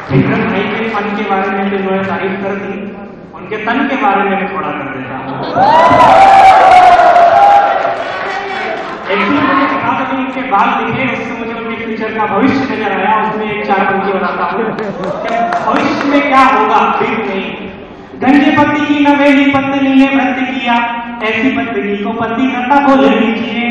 विक्रम भाई के फन के बारे में तो उन्होंने तारीफ कर दी, उनके तन के बारे में भी थोड़ा कर देता हूँ। अभी उनके बाल दिखे, उससे मुझे उनके फ्यूचर का भविष्य नजर आया। उसमें एक 4 पंक्ति बताता हूँ कि भविष्य में क्या होगा। फिर नहीं, गंजे पति की नवेली पत्नी ने व्रत किया, ऐसी पत्नी को पति करता बोल लीजिए।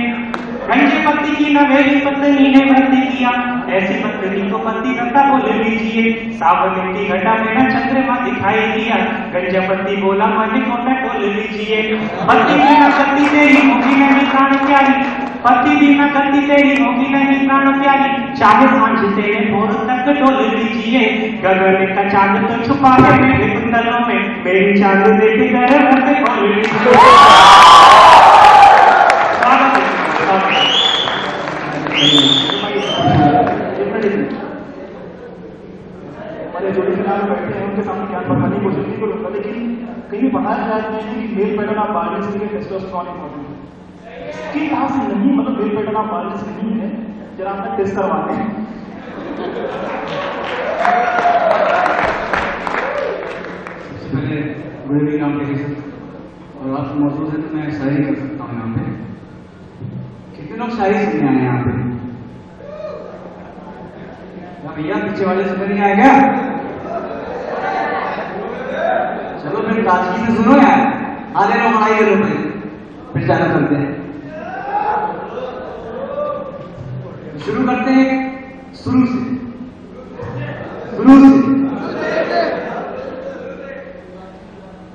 गंजे पति की नवेली पत्नी ने व्रत किया, ऐसी पत्नी को पति करता बोल लीजिए। सावन की घटा में न चंद्रमा दिखाई दिया, गंजा पति बोला मन को टटोल लीजिए। पति की न गति तेरी होगी नहीं प्राण प्यारी, पति की न गति तेरी होगी नहीं प्राण प्यारी, चाहे सांझ तेरे भोर तक डोल लीजिए। गगन का चांद तो छुपा है मेरे कुंडलों में, मेरी चांद देख कर हंसे बोल लीजिए। हमारे जोड़ी के नाम बैठे हैं, उनके सामने ज्ञान बढ़ाने की कोशिश नहीं करूंगा, लेकिन कहीं बताया जाता है कि मेल पैटर्न ऑफ बायोलॉजी के लिए टेस्टोस्टेरोन इंपॉर्टेंट है। कि कहां से नहीं, मतलब मेल पैटर्न ऑफ बायोलॉजी नहीं है, जरा आपका टेस्ट करवाते हैं। सबसे पहले गुड इवनिंग आपके सब, और आप मौजूद है तो मैं शायरी कर सकता हूँ यहाँ पे। कितने लोग शायरी सुनने आए हैं यहाँ पे? भैया पीछे वाले सुनने नहीं आएगा? चलो फिर ताजगी से सुनो यार, आधे लोग आइए लो फिर चालू करते हैं। शुरू करते हैं शुरू से।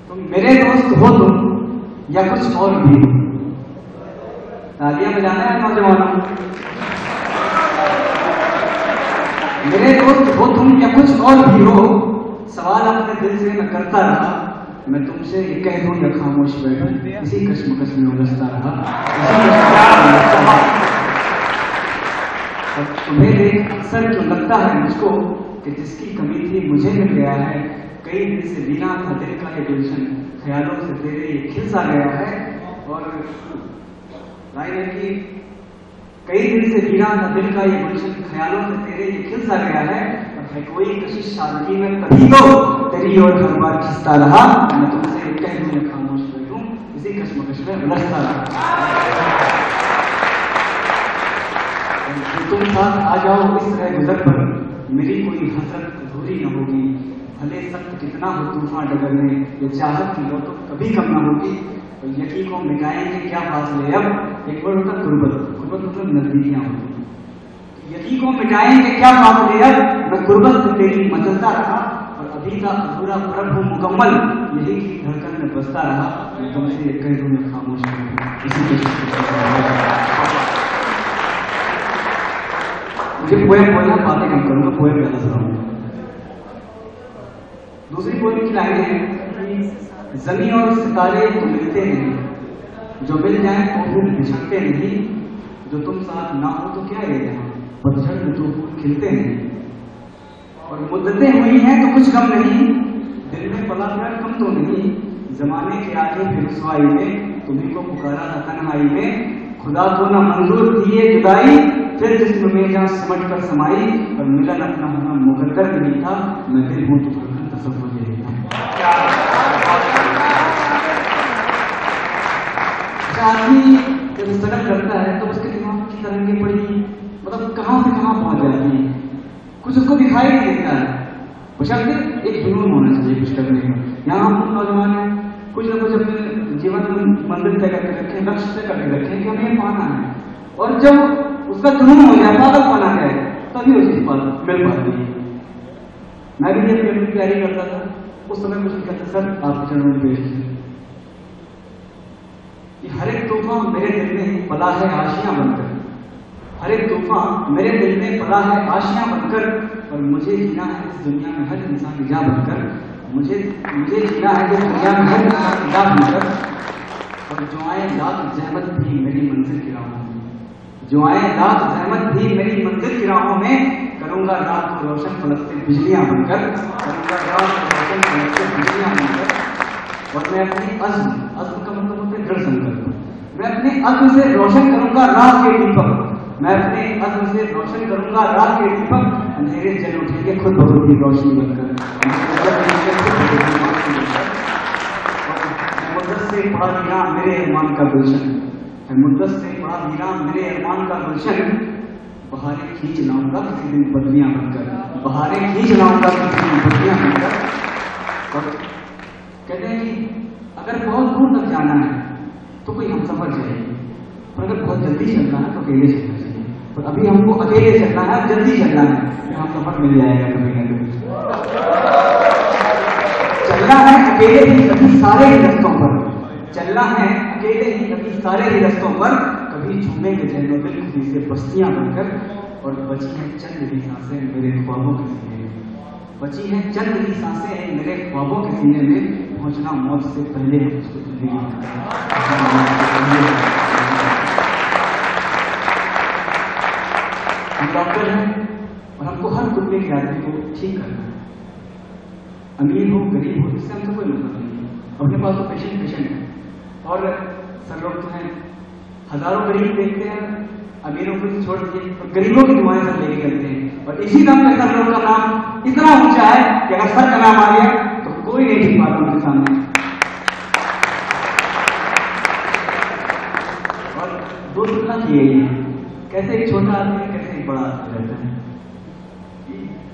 तुम मेरे दोस्त हो तुम या कुछ और भी? तालियां बजाना है नौजवानों। मेरे दोस्त हो तुम या कुछ और भी हो, सवाल अपने दिल से मैं करता रहा, मैं तुमसे ये कह दूं या खामोश बैठूं, इसी कश्मकश में उलझता रहा। तुम्हें देख अक्सर जो लगता है मुझको कि जिसकी कमी थी मुझे मिल गया है। कई दिन से बिना था दिल का ये गुलशन, ख्यालों से तेरे ये खिल सा गया है। और लाइन है कि कई दिन से बिना था दिल का ये गुलशन, ख्यालों से तेरे ये खिल सा गया है। है कोई कशिश सादगी में तभी तो तेरी ओर हर बार खिंचता रहा, मैं तुमसे कह दूं या खामोश बैठूं, इसी कश्मकश में उलझता रहा। तुम साथ आ जाओ इस तरह गुजर पर, मेरी कोई हसरत अधूरी न होगी। भले सख्त कितना हो तूफान डगर में, ये चाहत की लो तो कभी कम न होगी। तो यकीन को मिटाएंगे क्या फासले अब, एक बार होता गुर्बत, गुर्बत मतलब नजदीकियां होती। यकीन को मिटाएंगे क्या फासले अब, मैं गुर्बत में तेरी मचलता रहा, और अभी का अधूरा प्रण हूं मुकम्मल, यही की धड़कन में बसता रहा। मैं तुमसे ये कह दूं मैं खामोश रहूं, इसी मुझे पोएम बोलना, बातें कम करूंगा, पोएम ज्यादा सुनाऊंगा। दूसरी पोएम की लाइन है, जमीन और सितारे तो मिलते नहीं, जो मिल जाए तो फिर बिछड़ते नहीं। जो तुम साथ ना हो तो क्या है यहाँ, पतझड़ में तो फूल खिलते नहीं। और मुद्दतें हुई हैं तो कुछ कम नहीं, दिल में पला प्यार कम तो नहीं। जमाने के आगे फिर रुसवाई में, तुम्हीं को पुकारा था तन्हाई में। खुदा को न मंजूर थी ये जुदाई, फिर जिस्म में जहाँ सिमट कर समाई। और मिलन अपना होना मुकद्दर नहीं था, मैं दिल हूँ तो धड़कन तसव्वुर यही था। आदमी जब स्ट्रगल करता है तो उसके दिमाग की तरंगें बड़ी, मतलब कहाँ से कहाँ पहुंच जाती है, कुछ उसको दिखाई नहीं देता है। बशर्ते एक जुनून होना चाहिए कुछ करने का। यहाँ हम नौजवान हैं, कुछ न कुछ अपने जीवन में मंजिल तय करके रखें, लक्ष्य तय करके रखें कि हमें ये पाना है। और जब उसका जुनून हो जाए, पागल पाना जाए, तभी वो चीज मिल पाती है। मैं भी जब पेपर की तैयारी करता था, उस समय मुझे कहता सर आप चरणों में पेश कीजिए। हर एक तूफान मेरे दिल में पला है आशियां बनकर, हर एक तूफान मेरे दिल में पला है आशियां बनकर। और मुझे जीना है इस दुनिया में हर इंसान की जा बनकर, मुझे जीना है इस दुनिया में हर इंसान की जा बनकर। और जो आए लाख जहमत भी मेरी मंजिल की राहों में, जो आए लाख जहमत भी मेरी मंजिल की राहों में। करूंगा रात को रोशन फलक से बिजलियां बनकर, करूंगा रात को रोशन फलक से बिजलियां बनकर। और मैं अपनी अज़्म का मतलब होता है दृढ़ संकल्प, मैं अपने अज़्म से रोशन करूंगा रात के दीपक, मैं अपने अज़्म से रोशन करूंगा रात के दीपक। अंधेरे जल उठेंगे खुद बहुत ही रोशनी बनकर, मुद्दत से पड़ा वीरा मेरे अरमान का गुलशन, मुद्दत से पड़ा वीरा मेरे अरमान का गुलशन, बहारें खींच लाऊंगा किसी दिन बदलियां बनकर, बहारें खींच लाऊंगा किसी दिन बदलियां बनकर। और कहते हैं कि अगर बहुत दूर तक जाना है तो कोई हम सफर चाहिए, पर अगर बहुत जल्दी चलना है तो अकेले चलना चाहिए। पर अभी हमको अकेले चलना है, जल्दी चलना है, तो हम सफर मिल जाएगा कभी ना कभी। चलना है अकेले ही कभी सारे ही रस्तों पर, चलना है अकेले ही कभी सारे ही रस्तों पर, कभी झूमेंगे जैनो दिल खुदी से बस्तियां बनकर। और बची है चंद ही सांसें मेरे ख्वाबों के सीने में, बची है चंद ही सांसें मेरे ख्वाबों के सीने में, पहुंचना मौत से पहले है उसको जिंदगी में। हम डॉक्टर हैं और हमको हर कुत्ते के आदमी को ठीक करना है, अमीर हो गरीब हो इससे हमसे कोई मतलब नहीं है। अपने पास तो पेशेंट है, और सर लोग तो हैं हजारों गरीब देखते हैं, अमीरों को छोड़ दीजिए, और गरीबों की दुआएं सब लेके चलते हैं। और इसी नाम पे सर लोग का नाम इतना ऊंचा है कि अगर सर का नाम आ गया तो कोई नहीं ठीक पाता उनके सामने। और दो तुलना की गई है, कैसे एक छोटा आदमी है, कैसे एक बड़ा आदमी रहता है।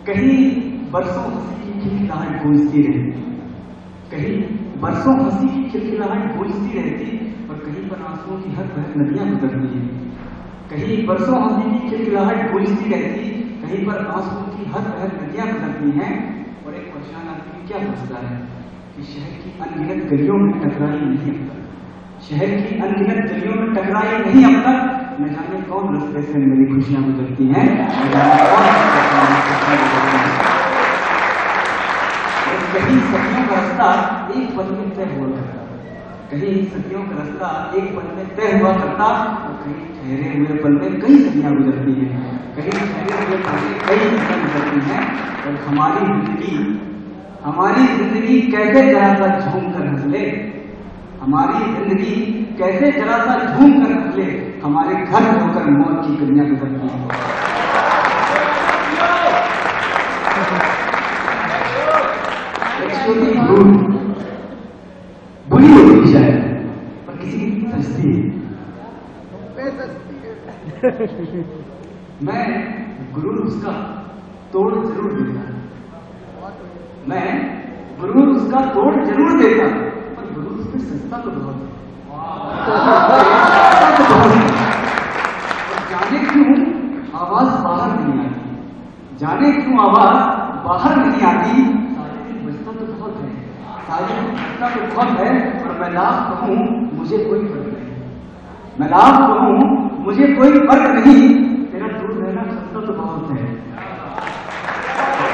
कहीं बरसों हंसी की खिलखिलाहट गूंजती रहती, कहीं बरसों हंसी की खिलखिलाहट गूंजती रहती, और कहीं पर आंसुओं की हर बहर नदियां गुजरती है। कहीं बरसों हंसी की खिलखिलाहट गूंजती रहती, कहीं पर आंसुओं की हर बहर नदियां गुजरती हैं। और एक परेशान आदमी क्या सोचता है कि शहर की अनगिनत गलियों में टकराई नहीं अब तक, शहर की अनगिनत गलियों में टकराई नहीं अब तक, न जाने कौन रास्ते से मेरी खुशियां गुजरती हैं, न जाने कौन कहीं सदियों का रास्ता एक पल में तय हुआ करता, कहीं सदियों का रास्ता एक पल में तय हुआ करता, और कहीं ठहरे हुए पल में कई सदियां गुजरती हैं, कहीं ठहरे हुए पल में कई सदियां गुजरती हैं। और हमारी जिंदगी कैसे जरा सा झूम कर हंस ले, हमारी जिंदगी कैसे जरा सा झूम कर हंस ले, हमारे घर होकर मौत की कन्या गुजरती है। छोटी गुरूर बुरी होती शायद, पर किसी की सस्ती है। मैं गुरूर उसका तोड़ जरूर देता, मैं गुरूर उसका तोड़ जरूर देता, पर गुरूर उसमें सस्ता तो बहुत है। जाने क्यों आवाज बाहर नहीं आती, जाने क्यों आवाज बाहर नहीं आती, तो बहुत है, और मैं लाभ कहूं मुझे कोई फर्क नहीं, मैं लाभ कहूं मुझे कोई फर्क नहीं, तेरा दूर रहना सस्ता तो बहुत है।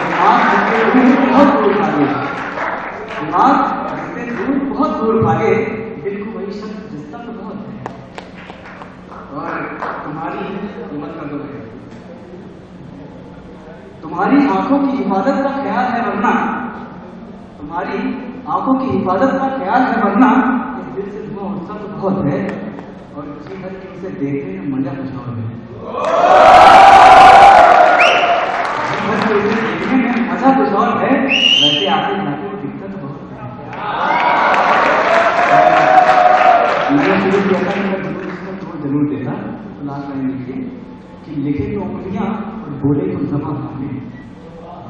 दिमाग से दूर बहुत दूर भागे, दिमाग से दूर बहुत दूर भागे, दिल को वही शब्द जिसका तो बहुत है। और तुम्हारी हिम्मत का दो है, तुम्हारी आंखों की हिफाजत का ख्याल है, वरना तुम्हारी आंखों की हिफाजत का ख्याल है, वरना इस दिल से धुआं उठता तो बहुत है, और जी भर के उसे देखने में मजा कुछ और है, जी भर के उसे देखने में मजा कुछ और है, वैसे आते जाते दिक्कत बहुत है। मैंने शुरू किया था कि मैं इसका तोड़ जरूर देता, तो लास्ट लाइन लिखिए कि लिखे तो उंगलियां और बोले तो ज़बां कांपे,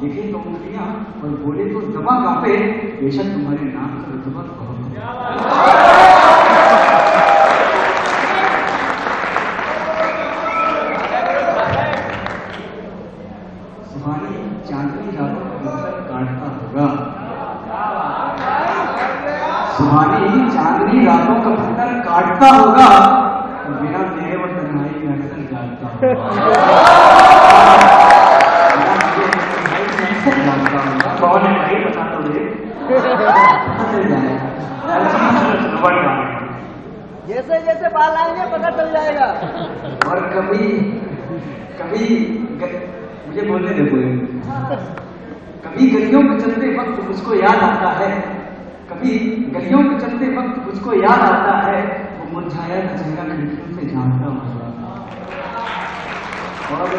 लिखे तो उंगलियां और बोले तो ज़बां कांपे, बेशक तुम्हारे नाम का रुतबा बहुत है। सुहानी चांदनी रातों का बिस्तर काटता होगा, सुहानी चांदनी रातों का बिस्तर काटता होगा, बिना तेरे और तन्हाई में अक्सर जागता होगा, कौन है भाई बता दो, जैसे जैसे बाल आएंगे पता चल जाएगा। और कभी कभी मुझे बोलने दे कोई, कभी गलियों में चलते वक्त मुझको याद आता है, कभी गलियों में चलते वक्त मुझको याद आता है, वो मुरझाया था चेहरा खिड़कियों से झांकता हुआ। और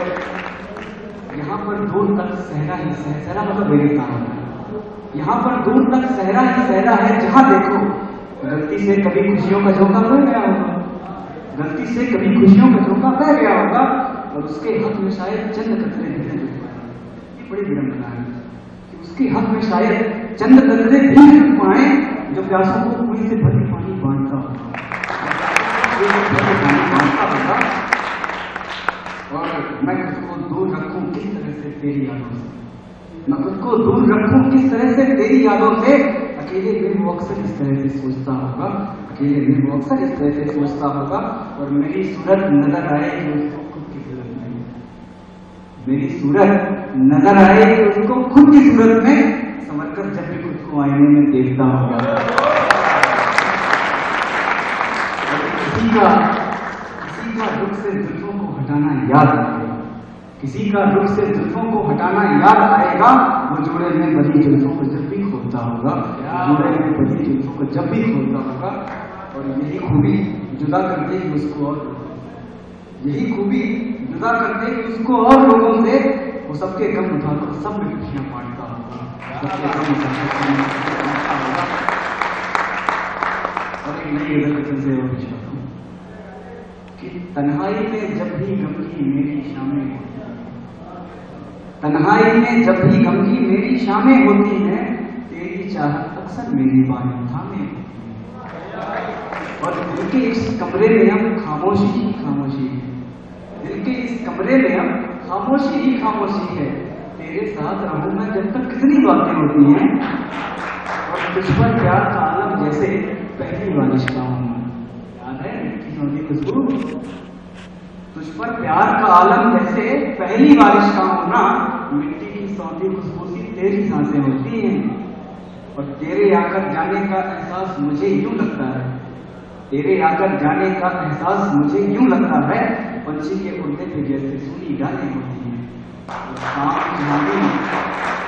यहाँ यहाँ पर दूर तक सहरा ही सहरा मतलब रेगिस्तान होता है। यहाँ पर दूर तक सहरा ही सहरा है, जहाँ देखो गलती से कभी खुशियों का झोंका बह गया होगा, गलती से कभी खुशियों का झोंका बह गया होगा, और उसके हाथ में शायद चंद कतरे भी जुट पाए। ये बड़ी विडंबना है कि उसके हाथ में शायद चंद कतरे भी जुट पाए, जो प्यासों को कुएं से भरती पानी बांटता होगा, और मैं खुद को दूर रखूं किस तरह से तेरी यादों से, मैं खुद को दूर रखूं किस तरह से तेरी यादों से। अकेले में वो अक्सर इस तरह से सोचता होगा, अकेले में वो अक्सर इस तरह से सोचता होगा, और मेरी सूरत नजर आएगी उसको खुद की सूरत में, मेरी सूरत नजर आएगी उसको खुद की सूरत में समझकर जब भी खुद को आईने में देखता होगा। किसी का रुख से जुल्फों को हटाना याद आएगा, किसी का रुख से जुल्फों को हटाना याद आएगा, वो जोड़े में बधी जुल्फों को जब भी खोलता होगा, जोड़े में बधी जुल्फों को जब भी खोलता होगा। और यही खूबी जुदा कर देगी उसको, और यही खूबी जुदा कर देगी उसको और लोगों से। वो सबके गम उठाकर सब में खुशियां बांटता होगा, सबके गम उठाकर होगा। और एक नई गजल से और कुछ कहूं कि तन्हाई में जब भी गम की मेरी शामें होती हैं, तन्हाई में जब भी गम की मेरी शामें होती हैं, तेरी चाहत अक्सर मेरी बाहें थामे होती हैं। और दिल के इस कमरे में हम खामोशी ही खामोशी है, दिल के इस कमरे में हम खामोशी ही खामोशी है। तेरे साथ रहूं मैं जब तक कितनी बातें होती हैं, और तुझ पर प्यार का आलम जैसे पहली बारिश का हूं। याद है किसी खुशबू, तुझ पर प्यार का आलम जैसे पहली बारिश का होना, मिट्टी की सौंधी खुशबू सी तेरी सांसें होती हैं। और तेरे आकर जाने का एहसास मुझे यूं लगता है, तेरे आकर जाने का एहसास मुझे यूं लगता है, पंछी के उड़ने पे जैसे सुनी गाने होती हैं।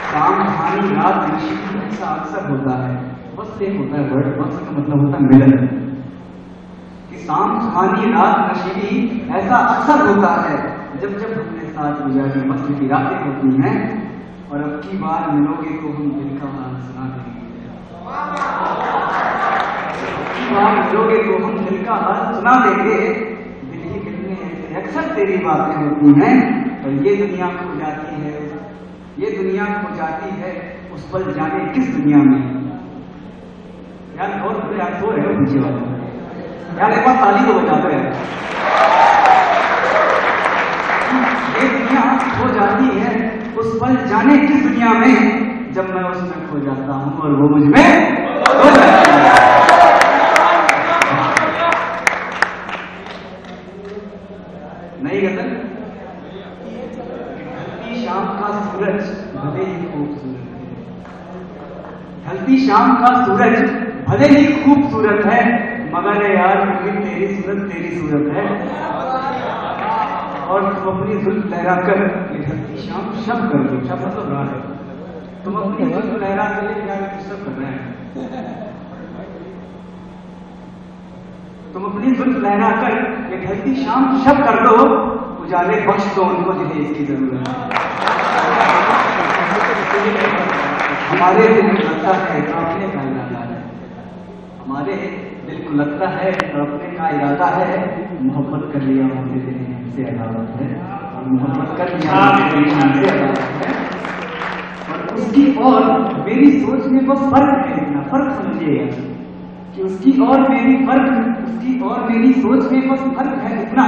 शाम ढानी रात नशीली ऐसा अक्सर होता है, बस से होता है वर्ड, बस का मतलब होता है मिलन। कि शाम सुहानी रात नशीली ऐसा अक्सर होता है, जब जब हमने साथ गुजारी मस्त की रातें होती हैं। और अब की बार मिलोगे तो हम दिल का हाल सुना देंगे, अब की बार मिलोगे तो हम दिल का हाल सुना देंगे। दिल ही दिल में ऐसे अक्सर तेरी बातें होती हैं, और ये दुनिया खो जाती है, ये दुनिया खो जाती है उस पल जाने किस दुनिया में। यार और यार सो रहे हो पीछे वाले, यार एक बार ताली को बजाते हैं। ये दुनिया खो जाती है उस पल जाने किस दुनिया में, जब मैं उसमें खो जाता हूं और वो मुझ में खो जाती है। नई गजल, ढलती शाम का सूरज भले ही खूबसूरत है, ढलती शाम का सूरज भले ही खूबसूरत है, मगर यार तेरी सूरत है। और तुम अपनी जुल्फ लहराकर ये ढलती शाम शब कर दो, शब मतलब रात है, तुम अपनी जुल्फ लहरा कर ये क्या सब कर रहे हैं, तुम अपनी जुल्फ लहराकर ये ढलती शाम शब कर दो, उजाले बख्श दो उनको जिन्हें इसकी जरूरत है। हमारे दिल को लगता है तड़पने का इरादा है, हमारे दिल को लगता है तड़पने का इरादा है, मोहब्बत कर लिया मुझे देने से अदालत है, और मोहब्बत कर लिया मुझे अदालत है। और उसकी और मेरी सोच में बस फर्क है, इतना फर्क समझिएगा कि उसकी और मेरी सोच में बस फर्क है इतना।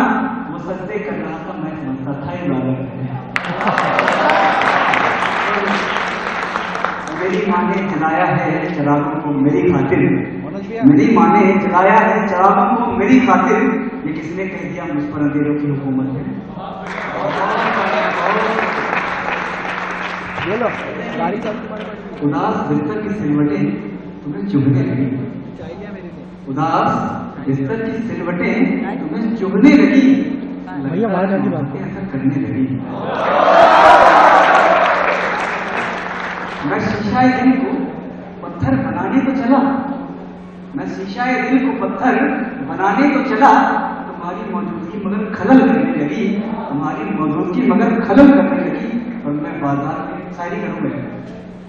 वो सजदे कर रहा था, मैं समझता था इबादत है। मेरी माँ ने जलाया है चिरागों को मेरी खातिर, मेरी माँ ने जलाया है चिरागों को मेरी खातिर, ये किसने कह दिया मुझ पर अंधेरों की हुकूमत है। उदास बिस्तर की सिलवटें तुम्हें चुभने लगी, उदास बिस्तर की सिलवटें तुम्हें चुभने लगी, ऐसा करने लगी। मैं शीशाए दिल को पत्थर बनाने को चला, मैं शीशाए दिल को पत्थर बनाने को चला, तुम्हारी मौजूदगी मगर खलल करने लगी, तुम्हारी मौजूदगी मगर खलल करने लगी। और बाजार में शायरी करूंगा।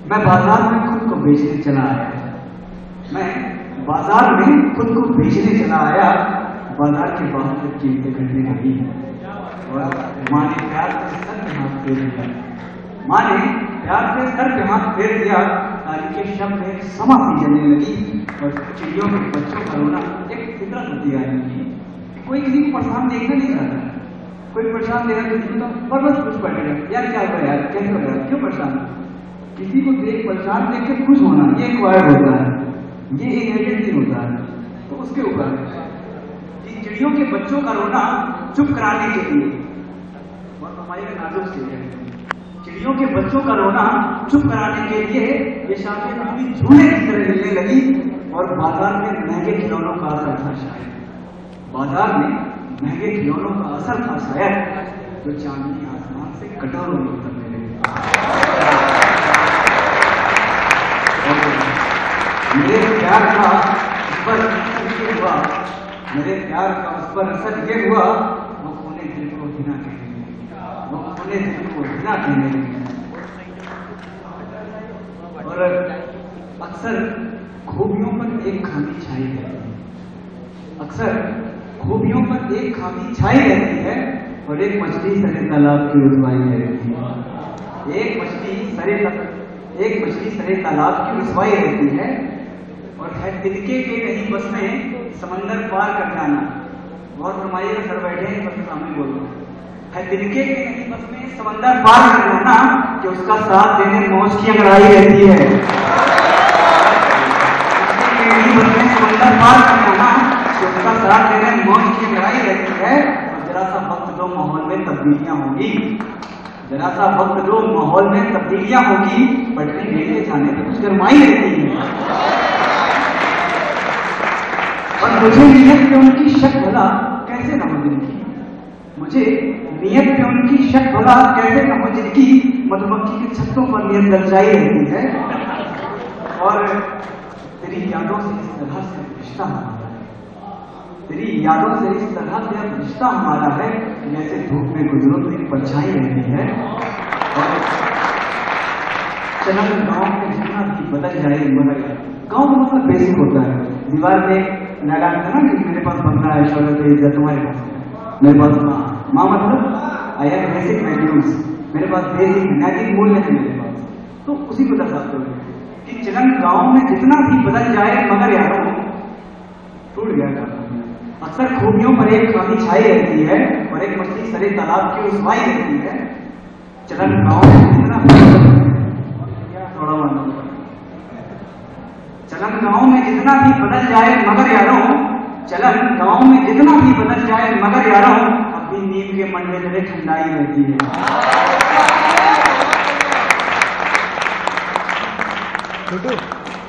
मैं बाजार में खुद को बेचने चला आया, मैं बाजार में खुद को बेचने चला आया, बाजार के बाहर तक कीमतें करने लगी और माँ ने प्यार से सर पे हाथ फेर दिया, माँ ने प्यार से सर पे हाथ फेर दिया। ताली के शब्द में समा सी जलने लगी और चिड़ियों के बच्चों का रोना एक फितरत होती है आदमी की। कोई किसी को परेशान देखना नहीं चाहता, कोई परेशान देखा किसी को तो बस कुछ पड़ेगा, यार क्या हुआ यार, कैसे हो गया, क्यों परेशान। किसी को देख परेशान देख के खुश होना ये एक वर्ड होता है, ये एक एजेंसी होता है। तो उसके ऊपर चिड़ियों के बच्चों का रोना चुप कराने के लिए, और हमारे नाजुक से चिड़ियों के बच्चों का रोना चुप कराने के लिए ये शाखें अपनी झूले की तरह हिलने लगी और बाजार में महंगे खिलौनों का असर था शायद, बाजार में महंगे खिलौनों का असर था शायद, जो चांदनी आसमान से कटोरों में उतरने लगी। मेरे प्यार का उस पर असर ये हुआ, मेरे प्यार का उस पर असर ये हुआ, वो खूने दिल को हिना कहने लगी, वो खूने दिल को हिना कहने लगी। और अक्सर खूबियों पर एक खामी छाई रहती है, अक्सर खूबियों पर एक खामी छाई रहती है और एक मछली सरे तालाब की रुसवाई रहती है, एक मछली सरे तालाब की रुसवाई रहती है। और है तिनके के नहीं बस में समंदर पार कर जाना, और फरमाइएगा सर बैठे हैं सबके सामने बोल रहा हूं, है तिनके के नहीं बस में समंदर पार कर जाना, कि उसका साथ देने मौज की अंगड़ाई रहती है, तिनके के नहीं बस में समंदर पार कर जाना, कि उसका साथ देने मौज की अंगड़ाई रहती है। और जरा सा वक्त दो माहौल में तब्दीलियां होगी, जरा सा वक्त दो माहौल में तब्दीलियां होगी, पटरी मेले जाने पर कुछ गरमाई रहती है। और मुझे नियत पे उनकी शक भला कैसे न हो जिनकी, मुझे नियत पे उनकी शक भला कैसे न हो जिनकी, मधुमक्खी के छत्तों पर नियत ललचाई रहती है। और तेरी यादों से इस तरह से रिश्ता हमारा है, तेरी यादों से इस तरह से रिश्ता हमारा है, जैसे धूप में गुजरो तो एक परछाई रहती है। और चलन गांव में जितना भी बदल जाए मगर गांव का मतलब बेसिक होता है, दीवार में लगा था ना कि मेरे पास बंगला है, शौहरत है, इज्जत तुम्हारे पास है, मेरे पास माँ मतलब आई हैव बेसिक वैल्यूज, मेरे पास बेसिक नैतिक मूल्य है मेरे पास। तो उसी को दर्शाते हुए कि चलन गांव में जितना भी बदल जाए मगर यारों टूट गया काम। अक्सर खूबियों पर एक खामी छाई रहती है और एक मछली सरे तालाब की रुसवाई रहती है। चलन गांव में जितना थोड़ा मानो, चलन गांव में जितना भी बदल जाए मगर यारों, चलन गांव में जितना भी बदल जाए मगर यारों, अपनी नींद के मंडे तले ठंडाई रहती है।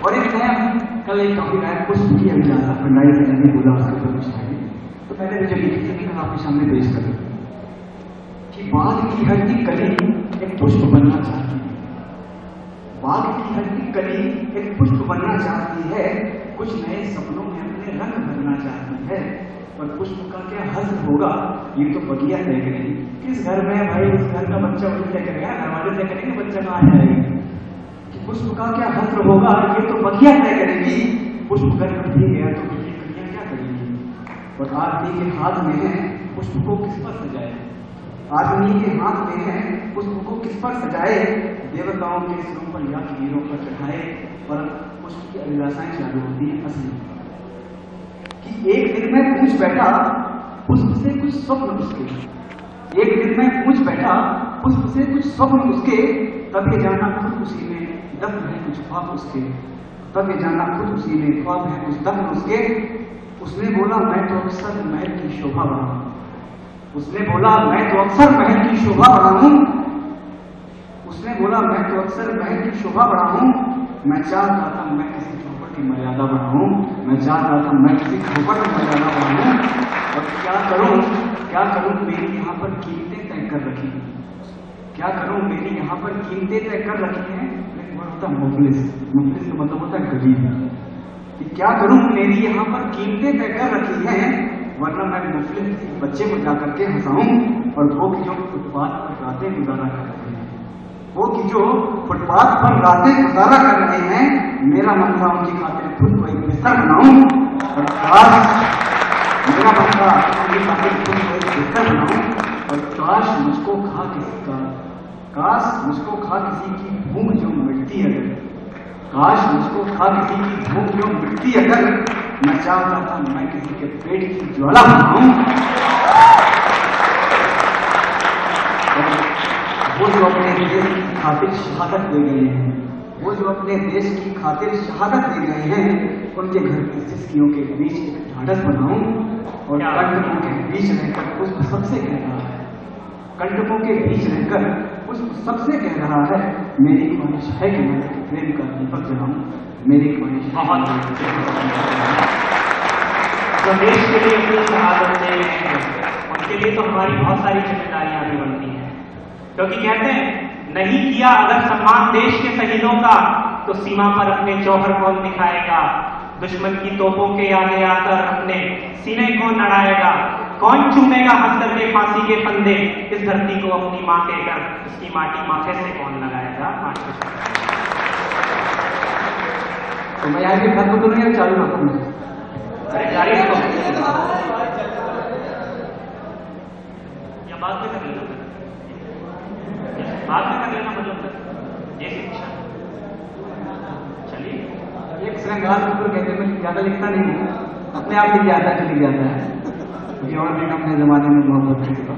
और एक नया कल एक टॉपिक आया पुष्प की अभिलाषा, ठंडाई से नहीं बोला उसके ऊपर कुछ नहीं, तो मैंने मुझे लिखी थी कि आपके सामने पेश करूं कि बाग की हर की कली एक पुष्प बनना चाहती है, बाग की हर की कली एक पुष्प बनना चाहती है, कुछ नए सपनों में अपने रंग भरना चाहती है। और पुष्प का क्या हस्र होगा ये तो बगिया तय करेगी, किस घर में भाई उस घर का बच्चा वही तय करेगा, घर वाले तय करेंगे बच्चा कहाँ जाएगा, कि पुष्प का क्या हस्र होगा ये तो बगिया तय करेगी। पुष्प घर में भी गया तो ये कलियां क्या करेगी। और आदमी के हाथ में है पुष्प को किस पर सजाए, आदमी के हाथ में है पुष्प को किस पर सजाए, देवताओं के सिरों पर या वीरों पर चढ़ाए। और पुष्प की अभिलाषाएं चालू होती है असली कि एक दिन में पूछ बैठा पुष्प से कुछ स्वप्न उसके, एक दिन में पूछ बैठा पुष्प से कुछ स्वप्न उसके, तब ये जाना खुद उसी में दफ्न है कुछ ख्वाब उसके, तब ये जाना खुद उसी में ख्वाब है कुछ दफ्न उसके। उसने बोला मैं तो अक्सर महल की शोभा बढ़ाऊं, उसने बोला मैं तो अक्सर महल की शोभा बढ़ाऊं, उसने बोला मैं तो अक्सर महल की शोभा बढ़ाऊं, मैं चाह रहा था मैं किसी चौपट की मर्यादा बढ़ाऊं, मैं चाह रहा था मैं किसी चौपट की मर्यादा बढ़ाऊं। और क्या करूं मेरी यहाँ पर कीमतें तय कर रखी हैं, क्या करूं मेरी यहाँ पर कीमतें तय कर रखी हैं। एक वर्ड होता है मुफलिस, मुफलिस का मतलब होता है गरीब, कि क्या करूं मेरी यहाँ पर कीमतें तय कर रखी हैं, वरना मैं मुफलिस बच्चे को जाकर के हंसाऊं और वो जो फुटपाथ पर रातें गुजारा कर रहे हैं, वो कि जो फुटपाथ पर रातें गुजारा कर रहे हैं, मेरा मन था उनकी खातिर खुद को एक बिस्तर बनाऊं, और काश मेरा मन था उनकी खातिर खुद को एक बिस्तर बनाऊं, और काश मुझको खा किसी की भूख जो मिटती अगर, काश मुझको खा किसी की भूख जो मिटती अगर, मैं चाहता था मैं किसी के पेट की ज्वाला बनाऊं। वो जो अपने देश की खातिर शहादत दे गए हैं, वो जो अपने देश की खातिर शहादत दे गए हैं, उनके घर की सिस्कियों के बीच एक ढाढ़स बनाऊं, और कंटकों के बीच रहकर पुष्प सबसे कह रहा है, कंटकों के बीच रहकर पुष्प सबसे कह रहा है, मेरी ख्वाहिश है कि मैं प्रेम का दीपक जलाऊं, मेरी ख्वाहिश बहुत जो देश के लिए अपनी शहादत दे रहे हैं, उनके लिए तो हमारी बहुत सारी जिम्मेदारियां भी बनती हैं, क्योंकि कहते हैं नहीं किया अगर सम्मान देश के शहीदों का, तो सीमा पर अपने जौहर कौन दिखाएगा, दुश्मन की तोपों के आगे आकर अपने सीने कौन लड़ाएगा, कौन चूमेगा हंस करके फांसी के फंदे, इस धरती को अपनी मां कहकर इसकी माटी माथे से कौन लगाएगा। तो मैं यहाँ के खत्म तो नहीं चालू रखूंगा, अरे जारी रखो या बाद में कर लेना, बाद में कर लेना, मतलब ये शिक्षा। चलिए एक श्रृंगार ऊपर कहते हैं, ज्यादा लिखता नहीं है, अपने आप लिख जाता है, लिख जाता है, क्योंकि और भी अपने जमाने में मोहब्बत की था।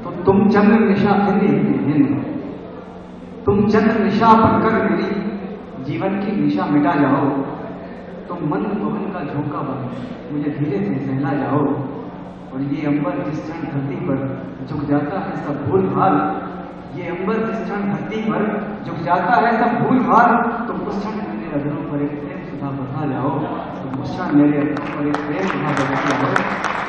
तो तुम चंद्र निशा हिंद, तुम चंद्र निशा बनकर मेरी जीवन की निशा मिटा जाओ, तुम मंद पवन का झोंका बन मुझे धीरे से सहला जाओ, और ये अंबर जिस क्षण धरती पर झुक जाता है सब भूल भाल, ये अंबर जिस क्षण धरती पर झुक जाता है सब भूल भाल, तुम उस क्षण मेरे अधरों पर एक प्रेम सुधा बढ़ा जाओ, तुम उस क्षण मेरे अधरों पर एक प्रेम सुधा बढ़ा जाओ,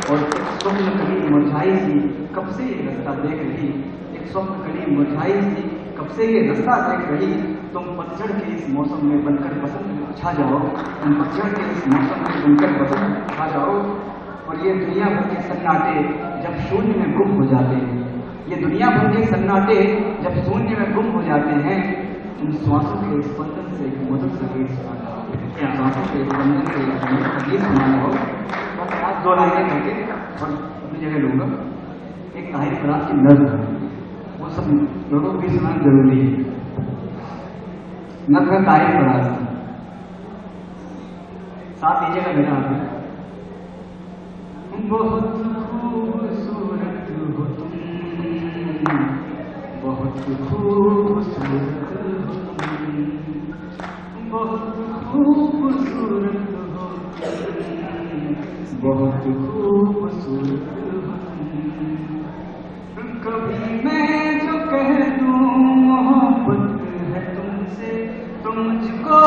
और एक स्वप्न कली मुरझाई सी कब से ये रास्ता देख रही, एक स्वप्न कली मुरझाई सी कब से ये रास्ता देख रही, तुम पतझड़ के इस मौसम में बनकर बसंत में छा जाओ, तुम पतझड़ के इस मौसम में बनकर बसंत में छा जाओ, और ये दुनिया भर के सन्नाटे जब शून्य में गुम हो जाते हैं, ये दुनिया भर के सन्नाटे जब शून्य में गुम हो जाते हैं, इन श्वासों के स्पंदन से एक मधुर संगीत सुनाना हो, श्वासों के स्पंदन से एक मधुर संगीत सुनाना हो। बस आज 2 लाइनें करके और अपनी जगह लूंगा। एक ताहिर फराज की नज़्म है, वो सब लोगों को भी सुनाना जरूरी है। नज़्म है ताहिर फराज, साथ दीजिएगा मेरा हाथ। बहुत खूबसूरत हो तुम, बहुत खूबसूरत हो तुम, बहुत खूबसूरत हो तुम, बहुत खूबसूरत हो तुम। कभी मैं जो कह दूं मोहब्बत है तुमसे, तो मुझको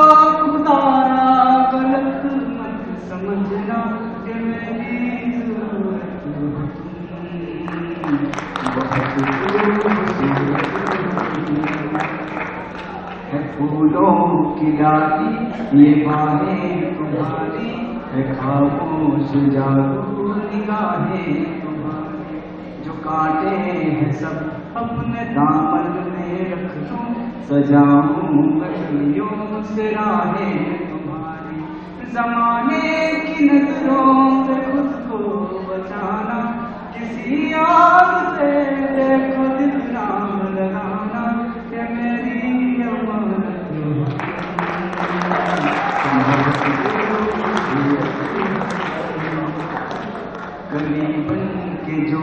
खुदारा गलत मत समझना, कि मेरी जरूरत हो तुम, बहुत है फूलों की डाली ये बाहें तुम्हारी, है खामोश जादू निगाहें तुम्हारी, जो कांटे हैं सब अपने दामन में रख दूं, सजाऊं कलियों से राहें तुम्हारी, जमाने की नजरों से खुद को बचाना, किसी याद से देखो दिल नाम लगाना, कि मेरी अमानत कली बन के जो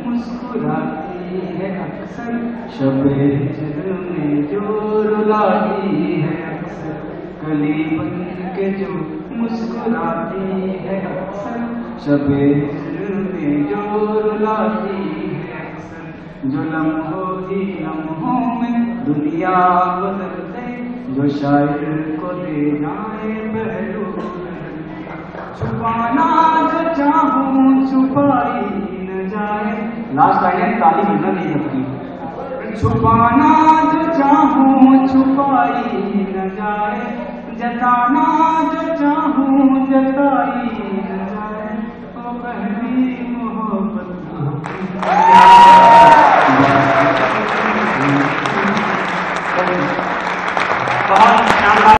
मुस्कुराती है अक्सर, शबे हिज्र में जो रुलाती है अक्सर, कली बन के जो मुस्कुराती है अक्सर, शबे हिज्र में जो रुलाती है अक्सर, जो लम्हों ही लम्हों में दुनिया बदल दे, जो शायर को दे जाए पहलू, छुपाना जो चाहूं छुपाई न जाए। लास्ट लाइन ताली बजना नहीं सकती। छुपाना जो चाहूं छुपाई न जाए, जताना जो चाहूं जताई न जाए, वो पहली मोहब्बत हैं। बहुत शानदार।